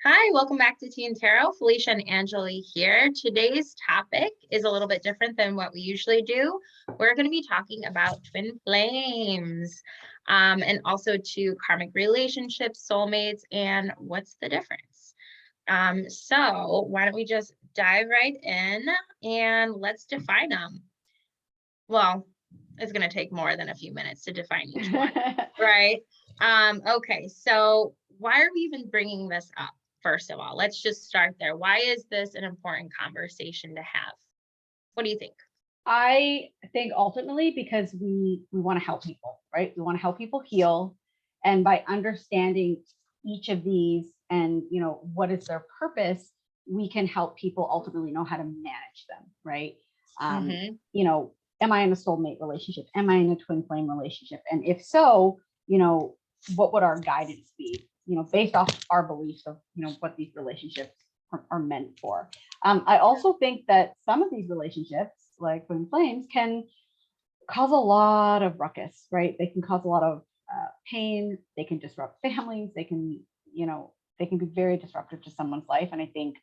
Hi, welcome back to Teen Tarot. Felicia and Anjoli here. Today's topic is a little bit different than what we usually do. We're going to be talking about twin flames, and also to karmic relationships, soulmates, and what's the difference. So why don't we just dive right in and let's define them. Well, it's going to take more than a few minutes to define each one, right? Okay, so why are we even bringing this up? First of all, let's just start there. Why is this an important conversation to have? What do you think? I think ultimately because we want to help people, right? We want to help people heal. And by understanding each of these and what is their purpose, we can help people ultimately know how to manage them, right? Mm-hmm. Am I in a soulmate relationship? Am I in a twin flame relationship? And if so, what would our guidance be? Based off our beliefs of what these relationships are meant for. I also think that some of these relationships, like twin flames, can cause a lot of ruckus, right? They can cause a lot of pain. They can disrupt families. They can be very disruptive to someone's life. And I think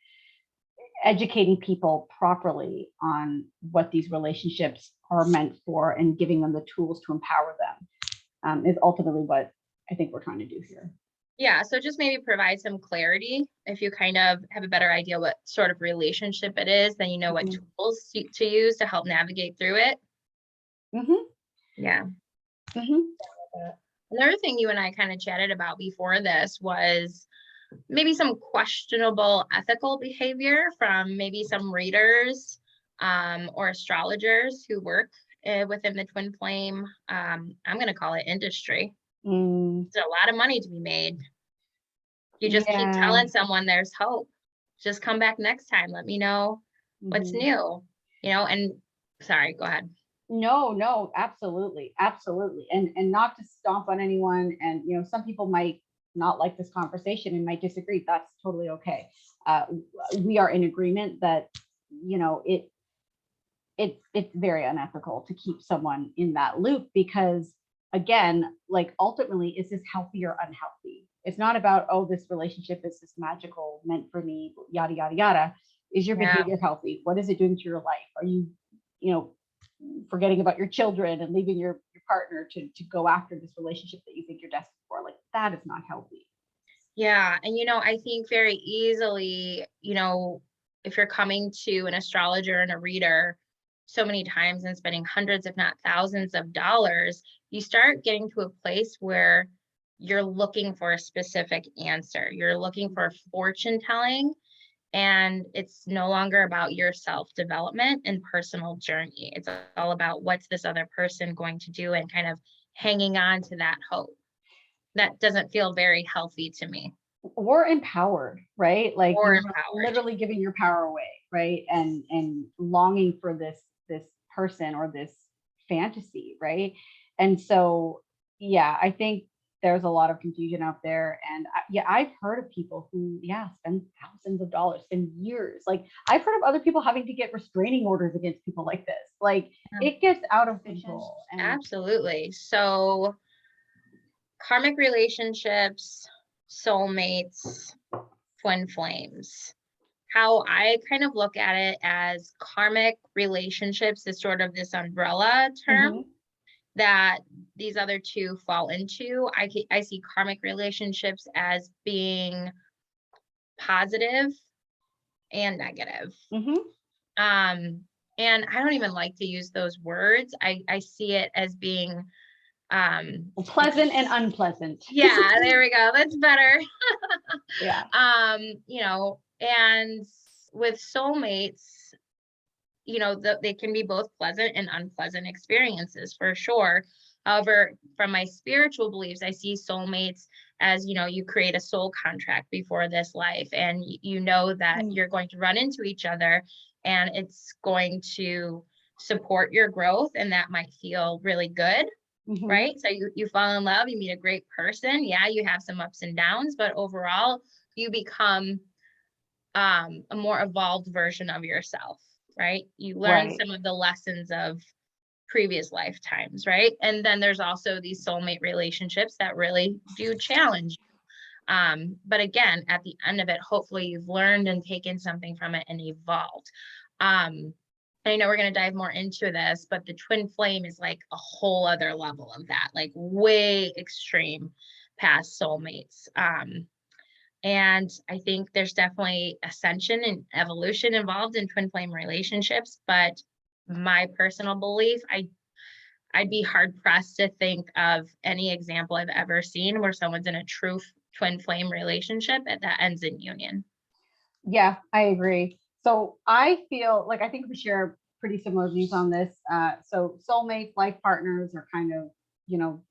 educating people properly on what these relationships are meant for and giving them the tools to empower them is ultimately what I think we're trying to do here. Yeah, so just maybe provide some clarity. If you kind of have a better idea what sort of relationship it is, then you know what tools to use to help navigate through it. Yeah. Another thing you and I kind of chatted about before this was maybe some questionable ethical behavior from maybe some readers or astrologers who work within the twin flame, I'm going to call it industry. There's a lot of money to be made. You just keep telling someone there's hope. Just come back next time. Let me know what's new, and sorry, go ahead. No, absolutely. And not to stomp on anyone. And, some people might not like this conversation and might disagree. That's totally okay. We are in agreement that, it's very unethical to keep someone in that loop because, again, like ultimately, is this healthy or unhealthy? It's not about, oh, this relationship is this magical, meant for me, yada, yada, yada. Is your behavior healthy? What is it doing to your life? Are you, forgetting about your children and leaving your partner to go after this relationship that you think you're destined for? Like, that is not healthy. Yeah. And, I think very easily, if you're coming to an astrologer and a reader so many times and spending hundreds, if not thousands of dollars, you start getting to a place where you're looking for a specific answer. You're looking for fortune telling, and it's no longer about your self-development and personal journey. It's all about what's this other person going to do and kind of hanging on to that hope. That doesn't feel very healthy to me. Or empowered, right? Like Or you're empowered. literally giving your power away, right? And longing for this person or this fantasy, right? And so, yeah, I think there's a lot of confusion out there. And I've heard of people who, spend thousands of dollars, spend years. Like I've heard of other people having to get restraining orders against people like this. Like it gets out of control. Absolutely. So karmic relationships, soulmates, twin flames. How I kind of look at it as karmic relationships is sort of this umbrella term that these other two fall into. I see karmic relationships as being positive and negative. And I don't even like to use those words. I see it as being pleasant and unpleasant. Yeah, there we go. That's better. Yeah. And with soulmates, they can be both pleasant and unpleasant experiences for sure. However, from my spiritual beliefs, I see soulmates as, you create a soul contract before this life, and you know that you're going to run into each other and it's going to support your growth, and that might feel really good. Right? So you fall in love, you meet a great person. Yeah, you have some ups and downs, but overall you become a more evolved version of yourself, right? You learn some of the lessons of previous lifetimes, right? And then there's also these soulmate relationships that really do challenge you. But again, at the end of it, hopefully you've learned and taken something from it and evolved. I know we're going to dive more into this, but the twin flame is like a whole other level of that, like way extreme past soulmates. And I think there's definitely ascension and evolution involved in twin flame relationships. But my personal belief, I'd be hard pressed to think of any example I've ever seen where someone's in a true twin flame relationship and that ends in union. Yeah, I agree. So I feel like I think we share pretty similar views on this. So soulmates, life partners are kind of,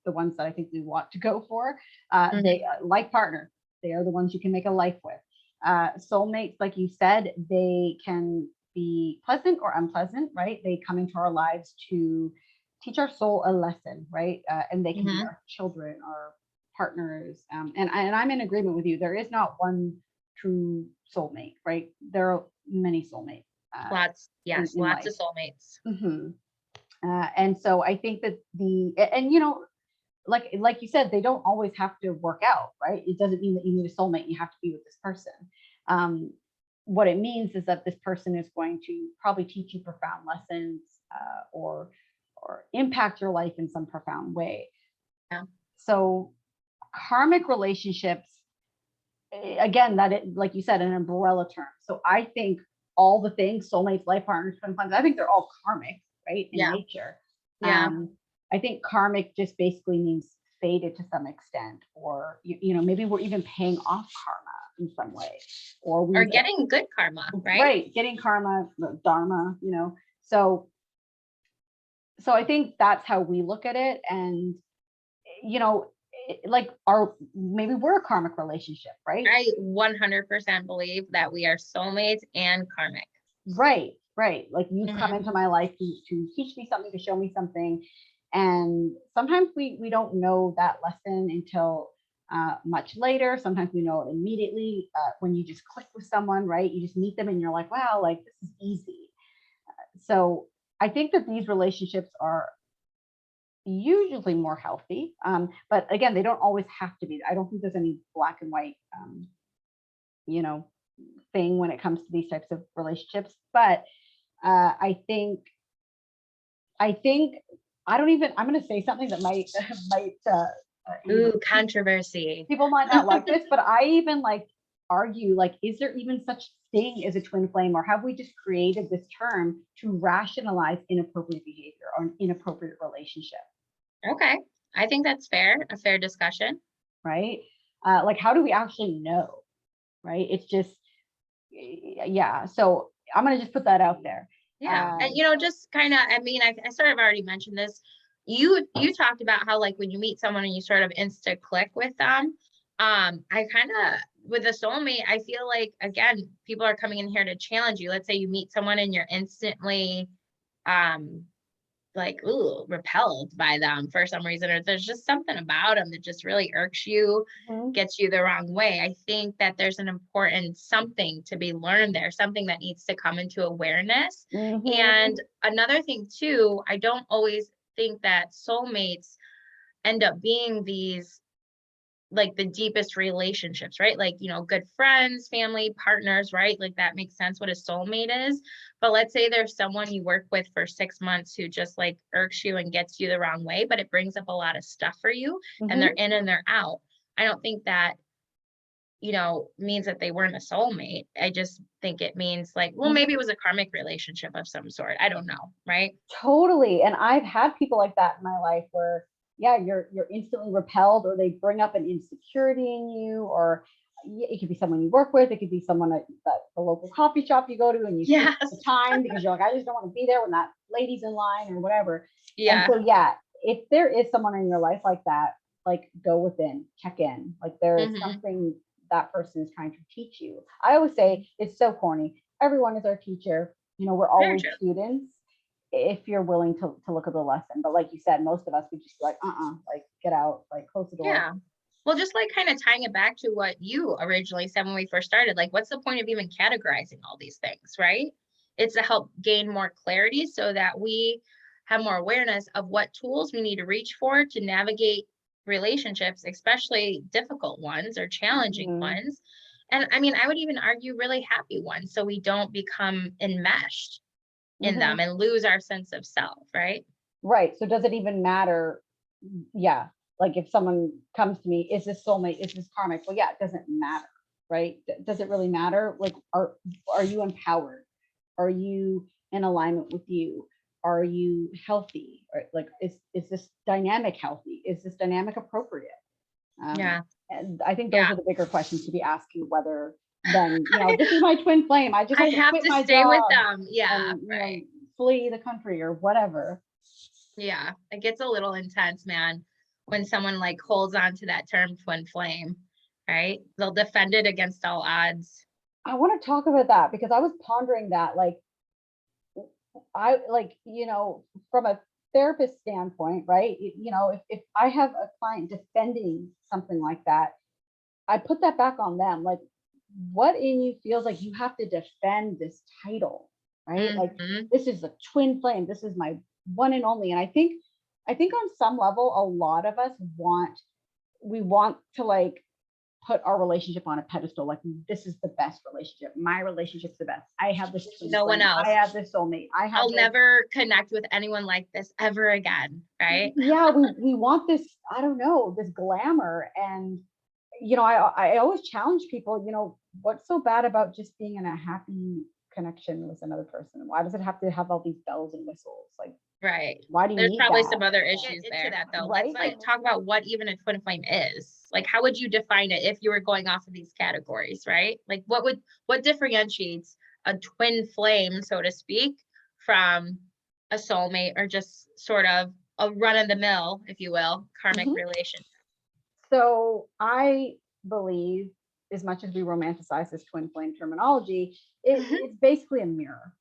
the ones that I think we want to go for. They life partner, they are the ones you can make a life with. Soulmates, like you said, they can be pleasant or unpleasant, right? They come into our lives to teach our soul a lesson, right? And they can be our children, our partners. And I'm in agreement with you. There is not one true soulmate, right? There are many soulmates. Lots, yes, in lots life. of soulmates. And so I think that like you said, they don't always have to work out, right? It doesn't mean that you need a soulmate, you have to be with this person. What it means is that this person is going to probably teach you profound lessons, or impact your life in some profound way. Yeah. So karmic relationships, again, like you said, an umbrella term. So I think all the things, soulmates, life partners, twin flames, I think they're all karmic, right? In nature. Yeah. I think karmic just basically means fated to some extent, or maybe we're even paying off karma in some way, or getting good karma, right? Right, getting karma, dharma, So I think that's how we look at it, and like maybe we're a karmic relationship, right? I 100% believe that we are soulmates and karmic. Right. Like you've come into my life to teach me something, to show me something. And sometimes we don't know that lesson until much later. Sometimes we know it immediately, when you just click with someone, right? You just meet them and you're like, wow, like this is easy. So I think that these relationships are usually more healthy. But again, they don't always have to be. I don't think there's any black and white, thing when it comes to these types of relationships. But I think I'm going to say something that might controversy. People might not like this, but I even argue, is there even such thing as a twin flame, or have we just created this term to rationalize inappropriate behavior or an inappropriate relationship? Okay, I think that's a fair discussion, right? How do we actually know, right? It's just, yeah. So I'm going to just put that out there. Yeah. And just kind of, I sort of already mentioned this. You talked about how when you meet someone and you sort of insta click with them. I kind of, with a soulmate, I feel like, again, people are coming in here to challenge you. Let's say you meet someone and you're instantly repelled by them for some reason, or there's just something about them that just really irks you, gets you the wrong way. I think that there's an important something to be learned there, something that needs to come into awareness. And another thing too, I don't always think that soulmates end up being these the deepest relationships, right? Good friends, family, partners, right? That makes sense what a soulmate is. But let's say there's someone you work with for 6 months who just irks you and gets you the wrong way, but it brings up a lot of stuff for you, and they're in and they're out. I don't think that, means that they weren't a soulmate. I just think it means maybe it was a karmic relationship of some sort. I don't know, right? Totally. And I've had people like that in my life where, yeah, you're instantly repelled, or they bring up an insecurity in you, or it could be someone you work with. It could be someone at the local coffee shop you go to, and you skip the time because you're like, I just don't want to be there when that lady's in line or whatever. Yeah. And so, yeah, if there is someone in your life like that, go within, check in. There is something that person is trying to teach you. I always say, it's so corny, everyone is our teacher. We're always students, if you're willing to look at the lesson. But like you said, most of us would just be get out, close the door. Yeah. Well, just kind of tying it back to what you originally said when we first started, what's the point of even categorizing all these things, right? It's to help gain more clarity so that we have more awareness of what tools we need to reach for to navigate relationships, especially difficult ones or challenging Mhm. ones. And I mean, I would even argue really happy ones, so we don't become enmeshed in them Mhm. and lose our sense of self, right? Right. So does it even matter? Yeah. Like if someone comes to me, is this soulmate? Is this karmic? Well, yeah, it doesn't matter, right? Does it really matter? Like, are you empowered? Are you in alignment with you? Are you healthy? Or like, is this dynamic healthy? Is this dynamic appropriate? Yeah. And I think those Yeah. are the bigger questions to be asking. Whether then, this is my twin flame. I just I have to have quit to my stay with job them. Yeah, and right. flee the country or whatever. Yeah. It gets a little intense, man, when someone like holds on to that term twin flame, right? They'll defend it against all odds. I want to talk about that because I was pondering that. Like, I like, from a therapist standpoint, right? If I have a client defending something like that, I put that back on them. Like, what in you feels like you have to defend this title, right? Like, Hmm. this is a twin flame. This is my one and only. And I think on some level, a lot of us we want to like put our relationship on a pedestal. Like, this is the best relationship. My relationship's the best. I have this twin No one flame. I else. have this soulmate. I have I'll this. never connect with anyone like this ever again, right? Yeah, we want this, I don't know, this glamour. And I always challenge people, what's so bad about just being in a happy connection with another person? Why does it have to have all these bells and whistles? Like, Right. why do you There's need probably that? some other Get issues into there that, though. Let's right? like talk about what even a twin flame is. Like, how would you define it if you were going off of these categories, right? Like, what differentiates a twin flame, so to speak, from a soulmate or just sort of a run of the mill, if you will, karmic Mhm. relation? So I believe, as much as we romanticize this twin flame terminology, Mhm. it's basically a mirror,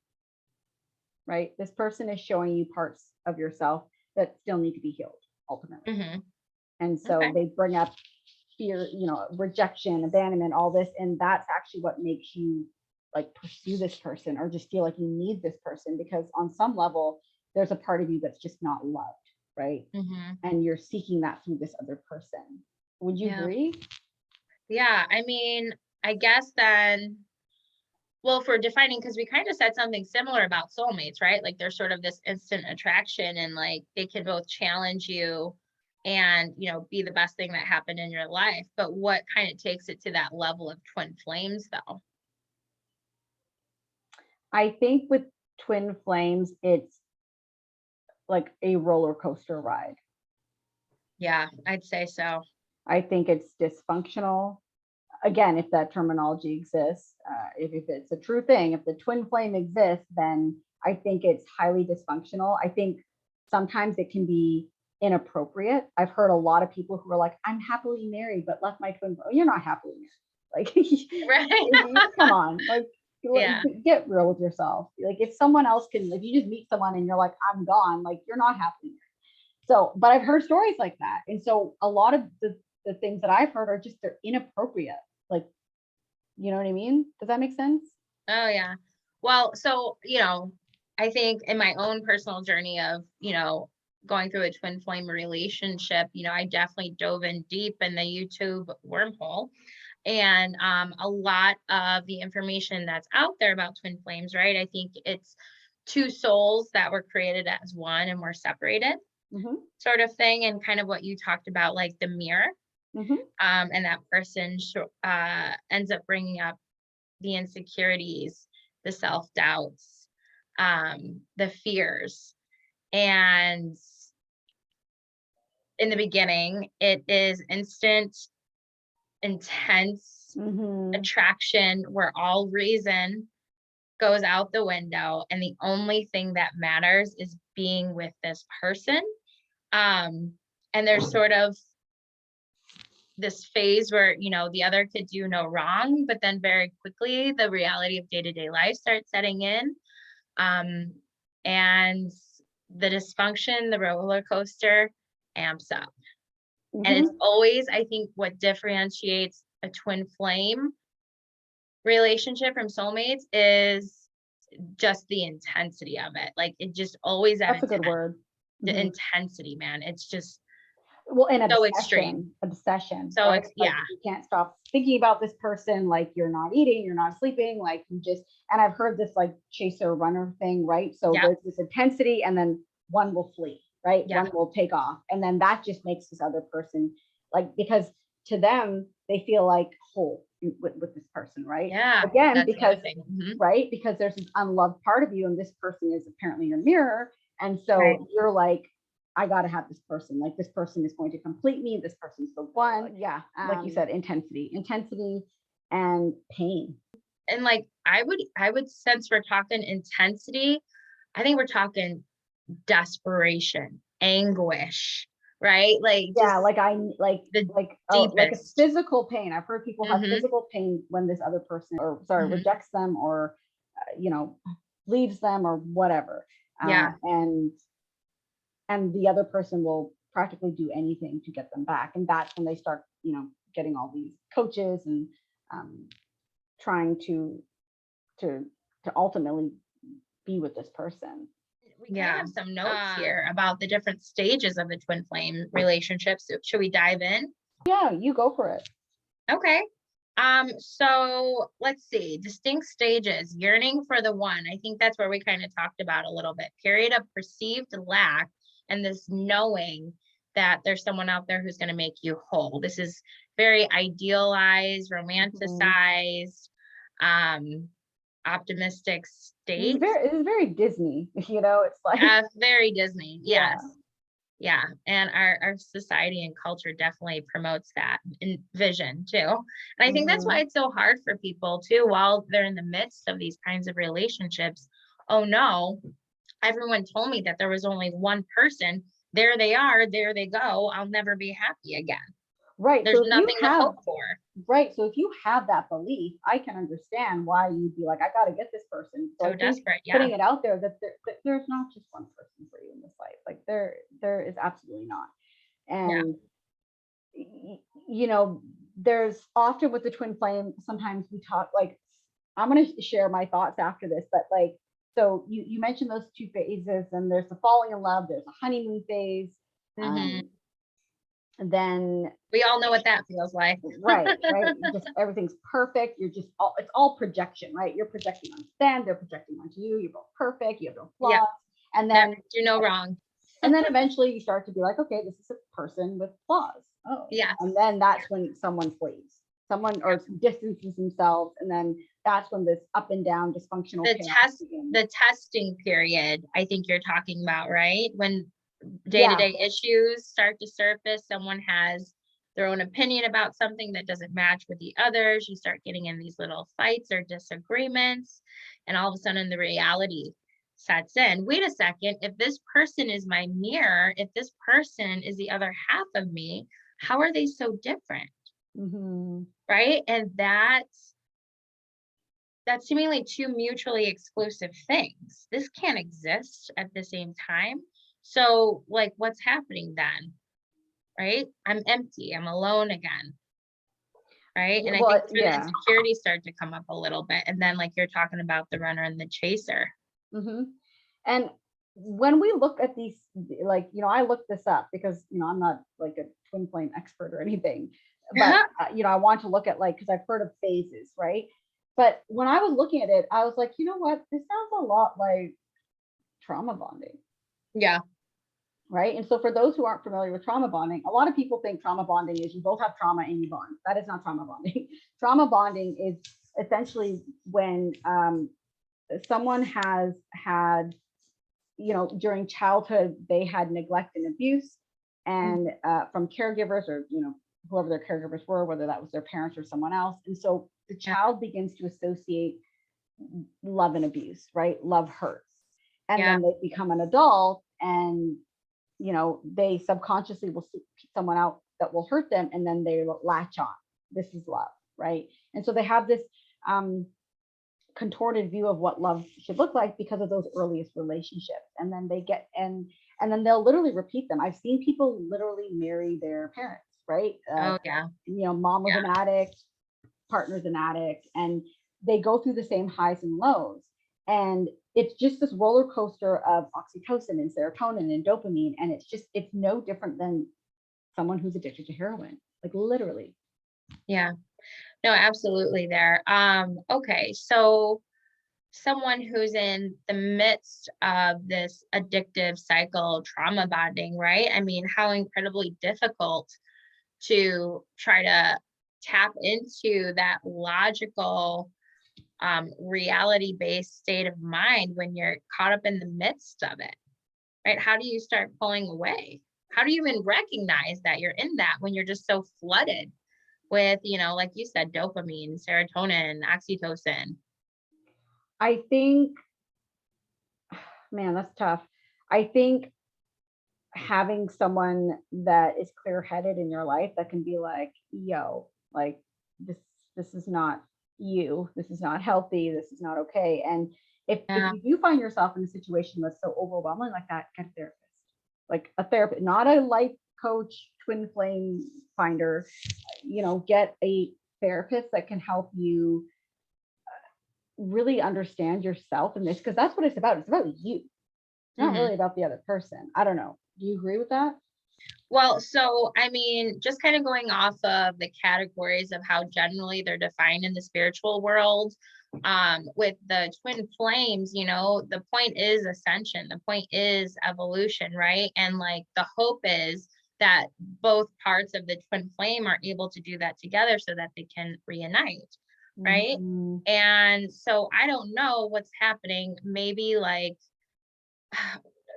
right? This person is showing you parts of yourself that still need to be healed ultimately. Mhm. And so Okay. they bring up fear, rejection, abandonment, all this. And that's actually what makes you like pursue this person or just feel like you need this person, because on some level, there's a part of you that's just not loved, right? Mhm. And you're seeking that through this other person. Would you Yeah. agree? Yeah. I mean, I guess then, well, for defining, because we kind of said something similar about soulmates, right? Like there's sort of this instant attraction and like they can both challenge you and, be the best thing that happened in your life. But what kind of takes it to that level of twin flames though? I think with twin flames, it's like a roller coaster ride. Yeah, I'd say so. I think it's dysfunctional. Again, if that terminology exists, if it's a true thing, if the twin flame exists, then I think it's highly dysfunctional. I think sometimes it can be inappropriate. I've heard a lot of people who are like, I'm happily married, but left my twin. You're not happily married. Right. Like, come on, like, Yeah. get real with yourself. Like, if someone else can, if you just meet someone and you're like, I'm gone, like, you're not happily married. So, but I've heard stories like that. And so a lot of the things that I've heard are just, they're inappropriate. Like, you know what I mean? Does that make sense? Oh yeah. Well, so, I think in my own personal journey of, going through a twin flame relationship, I definitely dove in deep in the YouTube wormhole. And a lot of the information that's out there about twin flames, right? I think it's two souls that were created as one and were separated, Mm-hmm. sort of thing. And kind of what you talked about, like the mirror, Mm-hmm. and that person ends up bringing up the insecurities, the self-doubts, the fears. And in the beginning, it is instant, intense Mm-hmm. attraction where all reason goes out the window and the only thing that matters is being with this person. Um, and there's sort of this phase where, the other could do no wrong, but then very quickly the reality of day-to-day life starts setting in. Um, and the dysfunction, the roller coaster amps up. And it's Mm-hmm. always, I think, what differentiates a twin flame relationship from soulmates is just the intensity of it. Like it just always that That's a good word. the Mm-hmm. intensity, man. It's just Well, an So extreme. obsession, So right? it's, Like yeah, you can't stop thinking about this person, like you're not eating, you're not sleeping, like you just, and I've heard this like chaser runner thing, right? So yeah, there's this intensity and then one will flee, right? yeah, One will take off. And then that just makes this other person like, because to them, they feel like whole with this person, right? yeah. Again, That's the other because, thing. right? Because there's this unloved part of you and this person is apparently your mirror. And Right. so you're like, I got to have this person. Like this person is going to complete me. This person's the one. Yeah. Like you said, intensity and pain. And like I would since we're talking intensity, I think we're talking desperation, anguish, right? Like Yeah. just Like the like a deepest. physical pain. I've heard people have Hmm. physical pain when this other person, or sorry, Hmm. rejects them or, leaves them or whatever. Yeah. And the other person will practically do anything to get them back. And that's when they start, getting all these coaches and um, trying to to ultimately be with this person. We kind of have some notes here about the different stages of the twin flame relationships. So should we dive in? Yeah, you go for it. Okay. So let's see. Distinct stages, yearning for the one. I think that's where we kind of talked about a little bit. Period of perceived lack and this knowing that there's someone out there who's going to make you whole. This is very idealized, Mhm. romanticized, um, optimistic This is state. very Disney, it's like, Very Disney. yeah. Yes. Yeah, and our society and culture definitely promotes that in vision too. And I think that's why Hmm. it's so hard for people too, while they're in the midst of these kinds of relationships. Oh no, everyone told me that there was only one person. There they are, there they go. I'll never be happy again. Right. There's nothing to hope for. Right. So if you have that belief, I can understand why you'd be like, I got to get this person. So So I think desperate. Yeah. putting it out there that there's not just one person for you in this life. Like there is absolutely not. Yeah. And you know, there's often with the twin flame, sometimes we talk like, I'm going to share my thoughts after this, but like, so you mentioned those two phases, and there's the falling in love, there's a honeymoon phase. Hmm. Um, and then, We all know what that feels like. right. Just everything's perfect. It's all projection, right? You're projecting on them, they're projecting onto you. You're both perfect. You have no Yeah. flaws. And Never then, do no wrong. eventually you start to be like, okay, this is a person with flaws. Oh, Yes. and then that's when someone flees, someone or distances themselves, and then that's when this up and down dysfunctional chaos begins. The testing period, I think you're talking about, right? When Yeah, day-to-day issues start to surface, someone has their own opinion about something that doesn't match with the others, you start getting in these little fights or disagreements, and all of a sudden the reality sets in. Wait a second, if this person is my mirror, if this person is the other half of me, how are they so different? hmm, Right? And that's seemingly two mutually exclusive things. This can't exist at the same time. So, like, what's happening then? Right? I'm empty. I'm alone again. Right. And I think well, that's where the yeah. insecurities start to come up a little bit. And then, like, you're talking about the runner and the chaser. Hmm. And when we look at these, like, I looked this up because, I'm not like a twin flame expert or anything, but, I want to look at like, because I've heard of phases, right? But when I was looking at it, I was like, you know what? This sounds a lot like trauma bonding, Yeah. right? And so for those who aren't familiar with trauma bonding, a lot of people think trauma bonding is you both have trauma and you bond. That is not trauma bonding. Trauma bonding is essentially when someone has had, during childhood, they had neglect and abuse, and from caregivers or, whoever their caregivers were, whether that was their parents or someone else. And so the Yeah. child begins to associate love and abuse, right? Love hurts. And Yeah. then they become an adult and, they subconsciously will seek someone out that will hurt them. And then they latch on. This is love, right? And so they have this contorted view of what love should look like because of those earliest relationships, and then they get and then they'll literally repeat them. I've seen people literally marry their parents, right? Oh, yeah. Mom was Yeah. an addict, partner's an addict, and they go through the same highs and lows, and it's just this roller coaster of oxytocin and serotonin and dopamine, and it's no different than someone who's addicted to heroin, like literally. Yeah. No, absolutely there. Okay. So someone who's in the midst of this addictive cycle, trauma bonding, right? I mean, how incredibly difficult to try to tap into that logical, reality-based state of mind when you're caught up in the midst of it, right? How do you start pulling away? How do you even recognize that you're in that when you're just so flooded with, like you said, dopamine, serotonin, oxytocin? I think, man, that's tough. I think having someone that is clear-headed in your life that can be like, yo, like this this is not you, this is not healthy, this is not okay. And if Yeah. you do find yourself in a situation that's so overwhelming like that, get a therapist. Like a therapist, not a life coach, twin flame finder. Get a therapist that can help you really understand yourself in this, because that's what it's about. It's about you. It's not Mhm. really about the other person. I don't know. Do you agree with that? Well, so I mean, just kind of going off of the categories of how generally they're defined in the spiritual world, with the twin flames, the point is ascension, the point is evolution, right? And like the hope is that both parts of the twin flame are able to do that together so that they can reunite, right? Mhm. And so I don't know what's happening. Maybe like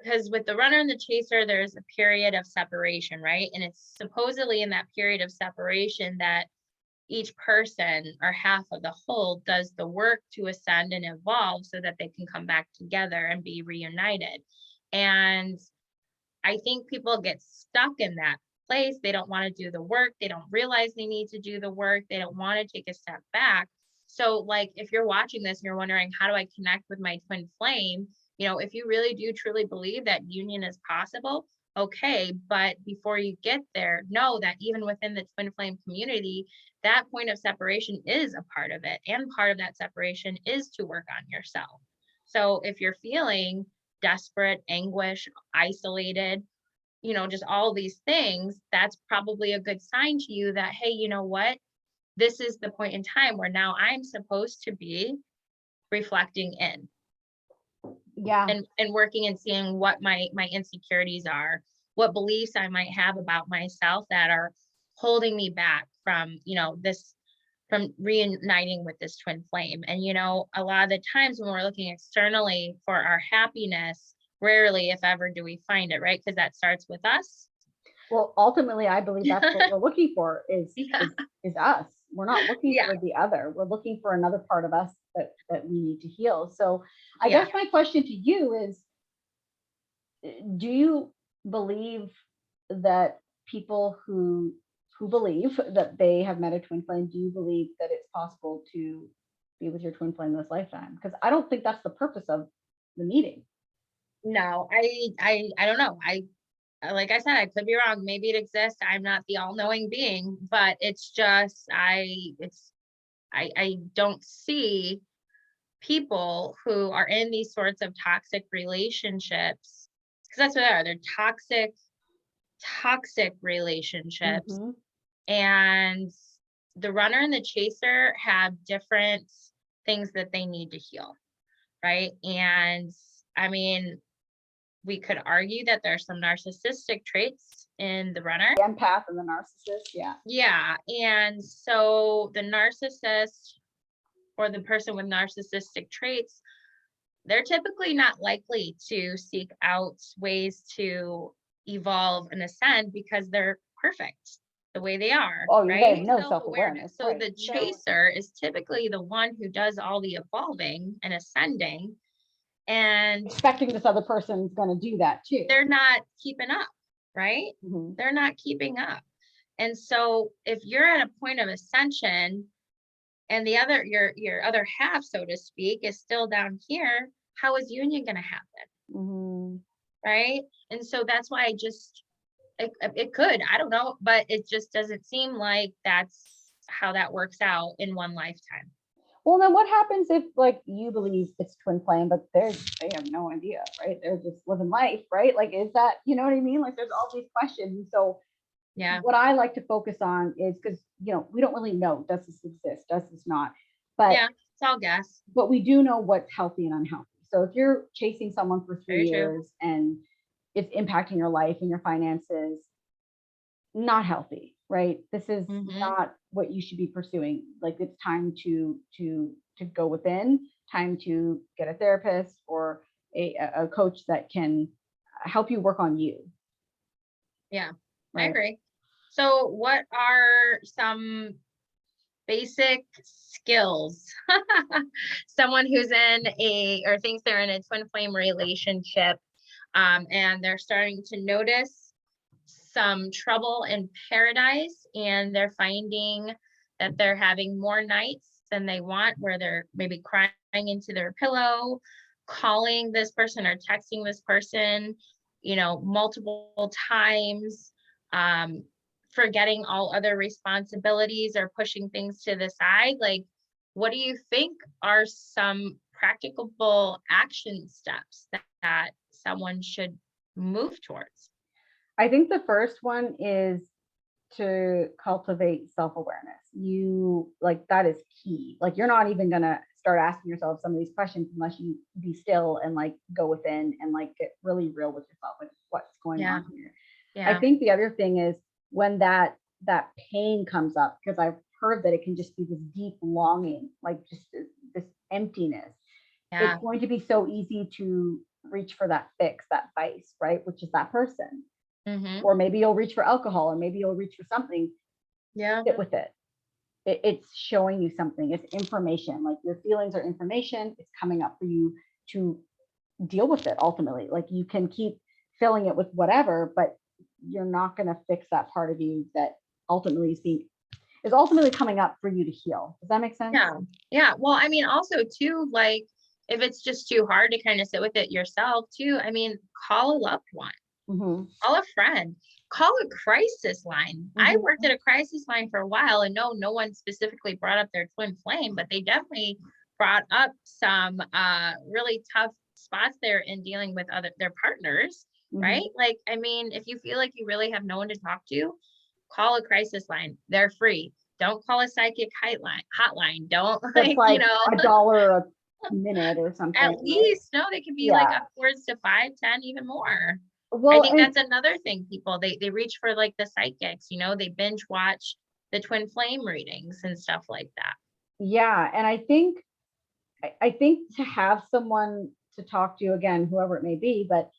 because with the runner and the chaser, there's a period of separation, right? And it's supposedly in that period of separation that each person or half of the whole does the work to ascend and evolve so that they can come back together and be reunited. And I think people get stuck in that place. They don't want to do the work. They don't realize they need to do the work. They don't want to take a step back. So, like, if you're watching this and you're wondering, how do I connect with my twin flame? If you really do truly believe that union is possible, okay. But before you get there, know that even within the twin flame community, that point of separation is a part of it. And part of that separation is to work on yourself. So, if you're feeling desperate, anguish, isolated, just all these things, that's probably a good sign to you that, hey, you know what? This is the point in time where now I'm supposed to be reflecting in Yeah. and working and seeing what my insecurities are, what beliefs I might have about myself that are holding me back from, this from reuniting with this twin flame. And a lot of the times when we're looking externally for our happiness, rarely if ever do we find it, right? Because that starts with us. Well, ultimately, I believe that's what we're looking for is Yeah. is us. We're not looking Yeah. for the other. We're looking for another part of us that we need to heal. So I Yeah. guess my question to you is, do you believe that people who believe that they have met a twin flame, do you believe that it's possible to be with your twin flame this lifetime? Because I don't think that's the purpose of the meeting. No, I don't know. Like I said, I could be wrong. Maybe it exists. I'm not the all-knowing being, but it's just I don't see people who are in these sorts of toxic relationships, because that's what they are. They're toxic relationships. Hmm. And the runner and the chaser have different things that they need to heal, right? And I mean, we could argue that there's some narcissistic traits in the runner. The empath and the narcissist. Yeah. Yeah. And so the narcissist or the person with narcissistic traits, they're typically not likely to seek out ways to evolve and ascend because they're perfect the way they are, Oh, they have right? no Self-awareness. self-awareness. So Right. the No. chaser is typically the one who does all the evolving and ascending, and Expecting this other person's going to do that too. they're not keeping up, right? Mhm. They're not keeping up. And so if you're at a point of ascension and the other your other half, so to speak, is still down here, how is union going to happen? Mhm. Right? And so that's why it could, I don't know, but it just doesn't seem like that's how that works out in one lifetime. Well, then what happens if like you believe it's twin flame, but they have no idea, right? They're just living life, right? Like, is that, you know what I mean? Like, there's all these questions. And so Yeah. What I like to focus on is, because we don't really know, does this exist, does this not, but Yeah. It's all guess. we do know what's healthy and unhealthy. So if you're chasing someone for three Very true. years and it's impacting your life and your finances, not healthy, right? This is not what you should be pursuing. Like, it's time to go within, time to get a therapist or a coach that can help you work on you. Yeah, I Right. agree. So what are some basic skills someone who's in or thinks they're in a twin flame relationship, and they're starting to notice some trouble in paradise, and they're finding that they're having more nights than they want, where they're maybe crying into their pillow, calling this person or texting this person, multiple times, forgetting all other responsibilities or pushing things to the side. Like, what do you think are some practicable action steps that someone should move towards? I think the first one is to cultivate self-awareness. That is key. Like, you're not even gonna start asking yourself some of these questions unless you be still and go within and get really real with yourself, like, what's going on here. I think the other thing is, when that pain comes up, because I've heard that it can just be this deep longing, like just this emptiness. It's going to be so easy to reach for that fix, that vice, right? Which is that person. Or maybe you'll reach for alcohol, or maybe you'll reach for something. Sit with it. It's showing you something. It's information. Like, your feelings are information. It's coming up for you to deal with it ultimately. Like, you can keep filling it with whatever, but you're not going to fix that part of you that ultimately is ultimately coming up for you to heal. Does that make sense? Yeah. Well, I mean, also too, like, if it's just too hard to kind of sit with it yourself too, I mean, call a loved one, call a friend, call a crisis line. I worked at a crisis line for a while, and no one specifically brought up their twin flame, but they definitely brought up some really tough spots there in dealing with their partners, right? Like, I mean, if you feel like you really have no one to talk to, call a crisis line. They're free. Don't call a psychic hotline. Don't, That's like $1 a minute or something. At least, no, they can be like upwards to 5, 10, even more. Well, I think that's another thing. People, they reach for like the psychics, they binge watch the twin flame readings and stuff like that. Yeah. And I think to have someone to talk to, again, whoever it may be, but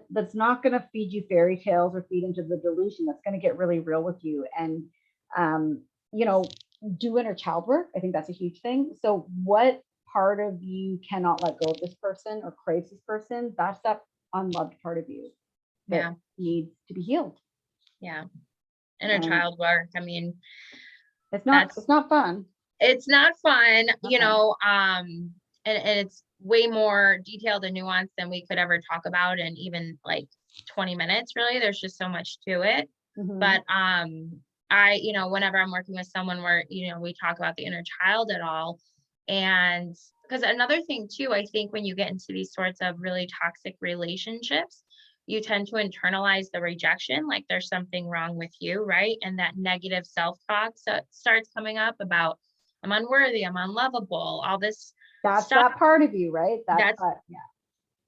that's not going to feed you fairy tales or feed into the delusion. That's going to get really real with you. And, do inner child work. I think that's a huge thing. So what part of you cannot let go of this person or craves this person? That's that unloved part of you that needs to be healed. Yeah. Inner child work. I mean, it's not fun. It's not fun, and it's way more detailed and nuanced than we could ever talk about in even like 20 minutes, really. There's just so much to it. But I, whenever I'm working with someone where, we talk about the inner child at all. And because another thing too, I think when you get into these sorts of really toxic relationships, you tend to internalize the rejection, like there's something wrong with you, right? And that negative self-talk starts coming up about, I'm unworthy, I'm unlovable, all this That's stuff. that part of you, right? That's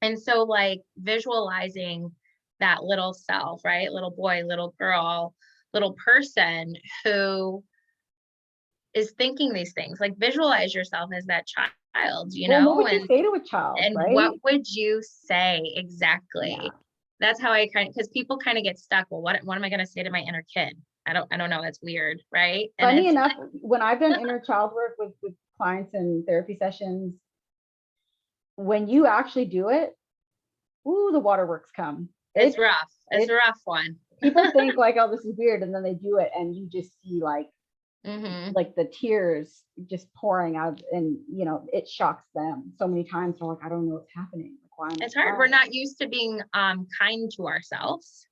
And so, like, visualizing that little self, right? Little boy, little girl, little person who is thinking these things. Like, visualize yourself as that child, what would you say to a child, and right? what would you say exactly? That's how because people kind of get stuck. Well, what am I going to say to my inner kid? I don't know. That's weird, right? Funny enough, when I've done inner child work with clients and therapy sessions, when you actually do it, the waterworks come. It's rough. It's a rough one. People think like, oh, this is weird, and then they do it, and you just see like the tears just pouring out, and it shocks them so many times. They're like, I don't know what's happening. Like, why am I It's hard. crying? We're not used to being kind to ourselves.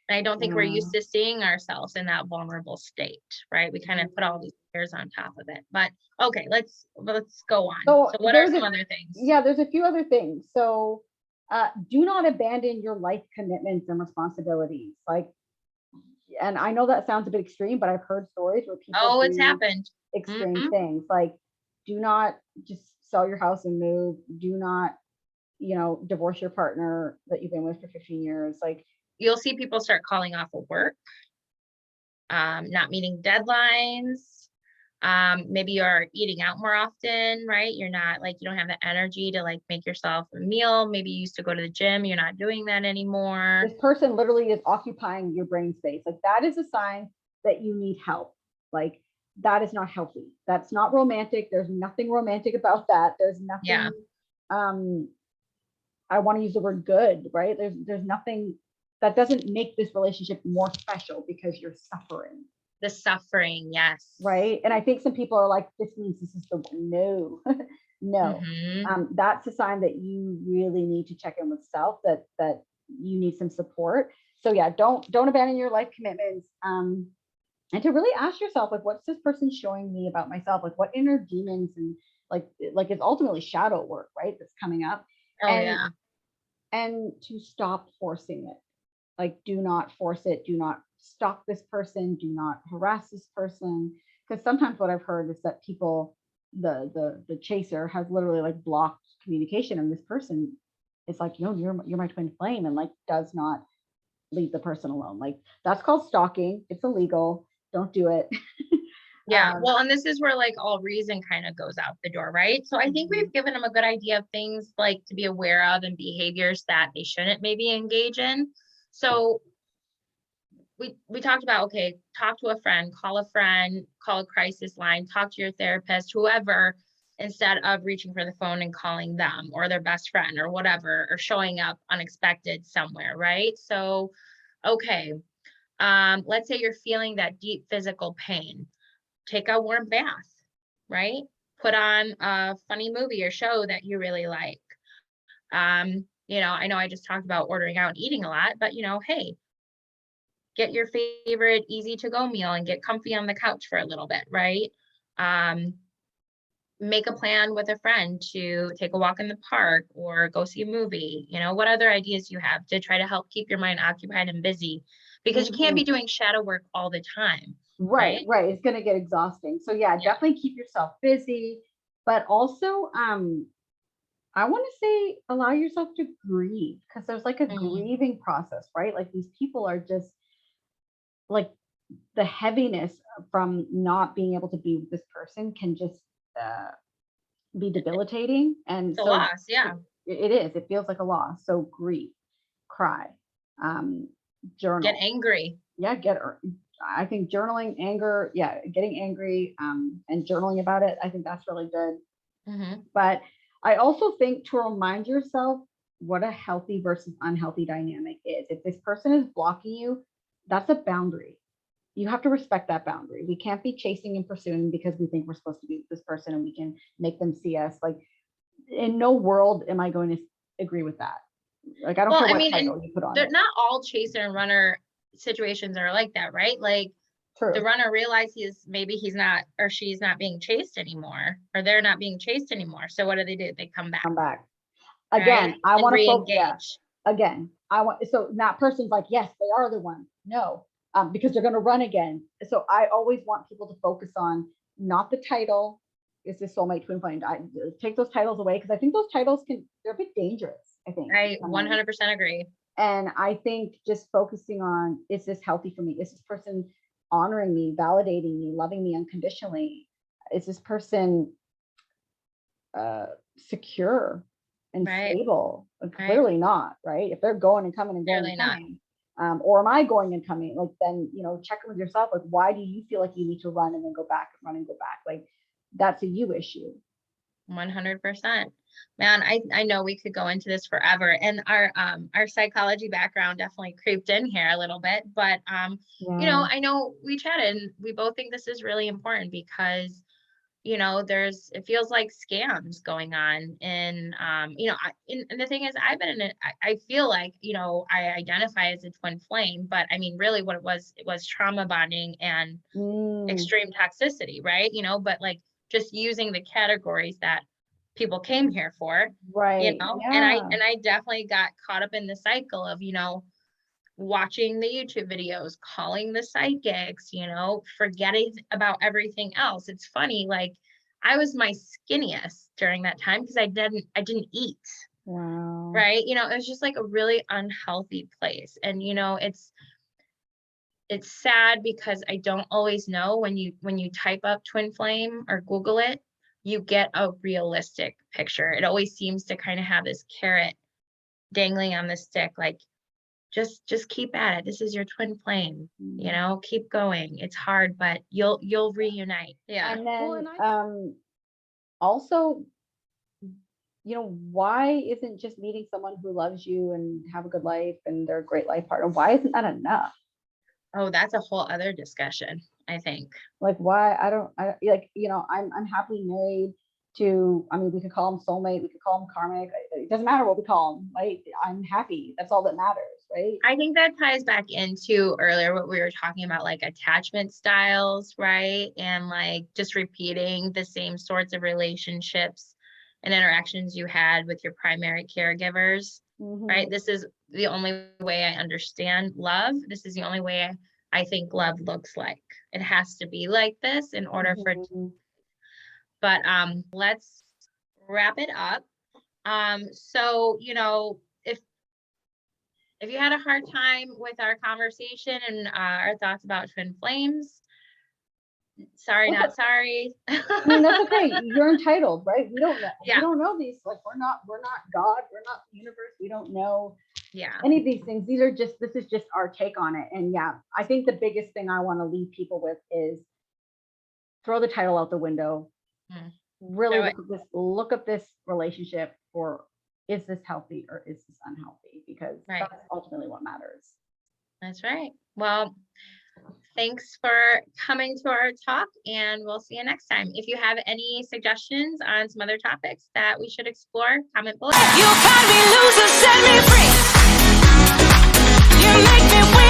And I don't think we're used to seeing ourselves in that vulnerable state, right? We kind of put all these layers on top of it. But okay, let's go on. So what are some other things? Yeah, there's a few other things. So do not abandon your life commitments and responsibilities. Like, and I know that sounds a bit extreme, but I've heard stories where people Oh, it's do happened. extreme Hmm. things, like do not just sell your house and move. Do not, divorce your partner that you've been with for 15 years. Like, You'll see people start calling off of work, not meeting deadlines. Maybe you're eating out more often, right? You're not like, you don't have the energy to like make yourself a meal. Maybe you used to go to the gym. You're not doing that anymore. this person literally is occupying your brain space. Like, that is a sign that you need help. Like, that is not healthy. That's not romantic. There's nothing romantic about that. There's Yeah. nothing, um, I want to use the word good, right? There's nothing that doesn't make this relationship more special because you're suffering, The suffering. Yes. right? And I think some people are like, this means this is the one. No, no. Hmm. That's a sign that you really need to check in with self, that you need some support. So yeah, don't abandon your life commitments. And to really ask yourself, like, what's this person showing me about myself? Like, what inner demons and like it's ultimately shadow work, right? That's coming up. Oh And yeah. to stop forcing it. Like, do not force it. Do not stalk this person. Do not harass this person. Because sometimes what I've heard is that people, the chaser has literally like blocked communication, and this person is like, no, you're my twin flame, and like does not leave the person alone. Like, that's called stalking. It's illegal. Don't do it. Yeah. Well, and this is where like all reason kind of goes out the door, right? So I think Mhm. we've given them a good idea of things like to be aware of and behaviors that they shouldn't maybe engage in. So we talked about, okay, talk to a friend, call a crisis line, talk to your therapist, whoever, instead of reaching for the phone and calling them or their best friend or whatever, or showing up unexpected somewhere, right? So, okay, let's say you're feeling that deep physical pain. Take a warm bath, right? Put on a funny movie or show that you really like. I know I just talked about ordering out and eating a lot, but hey, get your favorite easy to go meal and get comfy on the couch for a little bit, right? Um, Make a plan with a friend to take a walk in the park or go see a movie. What other ideas you have to try to help keep your mind occupied and busy, because you can't be Mhm. doing shadow work all the time, Right, right? right. It's going to get exhausting. So yeah, Yeah. definitely keep yourself busy, but also I want to say allow yourself to grieve, because there's like a Mm, grieving process, right? Like, these people are just like, the heaviness from not being able to be with this person can just uh, be debilitating. And it's a so loss. Yeah. it is, it feels like a loss. So grieve, cry, um, Get journal. angry. Yeah, I think journaling, anger, yeah, getting angry, and journaling about it, I think that's really good. Hmm. But I also think to remind yourself what a healthy versus unhealthy dynamic is. If this person is blocking you, that's a boundary. You have to respect that boundary. We can't be chasing and pursuing because we think we're supposed to be with this person and we can make them see us. Like, in no world am I going to agree with that. Like, I don't Well, care I what mean, and title you put on they're it. not all chaser and runner situations are like that, right? Like the True. runner realizes maybe he's not or she's not being chased anymore, or they're not being chased anymore. So what do? They come back, Come back. right? Again, I And want to focus. Yeah. re-engage. Again, I want, so that person's like, yes, they are the one. No, because they're going to run again. So I always want people to focus on not the title. Is this soulmate, twin flame? I take those titles away, because I think those titles they're a bit dangerous, I think, in I some ways. 100% agree. And I think just focusing on, is this healthy for me? Is this person honoring me, validating me, loving me unconditionally? Is this person uh, secure and Right. stable? Right. Clearly not, right? If they're going and coming and going and Clearly not. coming, or am I going and coming? Like, then, check in with yourself. Like, why do you feel like you need to run and then go back and run and go back? Like, that's a you issue. 100%. Man, I know we could go into this forever, and our psychology background definitely creeped in here a little bit, but Yeah. I know we chatted and we both think this is really important because it feels like scams going on. And and the thing is, I've been in it. I feel like, I identify as a twin flame, but I mean, really what it was trauma bonding and Mm, extreme toxicity, right? But like just using the categories that people came here for, right. and I Yeah. definitely got caught up in the cycle of, watching the YouTube videos, calling the psychics, you know, forgetting about everything else. It's funny, like I was my skinniest during that time because I didn't eat. Wow. Right. You know, it was just like a really unhealthy place. And, you know, it's sad because I don't always know when you type up twin flame or Google it, you get a realistic picture. It always seems to kind of have this carrot dangling on the stick, like just keep at it. This is your twin flame, you know, keep going. It's hard, but you'll reunite. Yeah. And then also, you know, why isn't just meeting someone who loves you and have a good life and they're a great life partner, why isn't that enough? Oh, that's a whole other discussion, I think. Like, why? I like, you know, I'm happily married to, I mean, we could call them soulmate, we could call them karmic. It doesn't matter what we call them, right? I'm happy. That's all that matters, right? I think that ties back into earlier what we were talking about, like attachment styles, right? And like just repeating the same sorts of relationships and interactions you had with your primary caregivers, right? This is the only way I understand love. This is the only way I think love looks like. It has to be like this in order for it to, but let's wrap it up. So, you know, if you had a hard time with our conversation and our thoughts about twin flames, sorry, not sorry. I mean, that's okay. You're entitled, right? We don't know. Yeah. We don't know these. Like, we're not God. We're not the universe. We don't know Yeah. any of these things. This is just our take on it. And yeah, I think the biggest thing I want to leave people with is throw the title out the window. Really look at this relationship for, is this healthy or is this unhealthy? Because that's ultimately what matters. That's right. Well, thanks for coming to our talk, and we'll see you next time. If you have any suggestions on some other topics that we should explore, comment below. You got me loose and set me free. You make me win.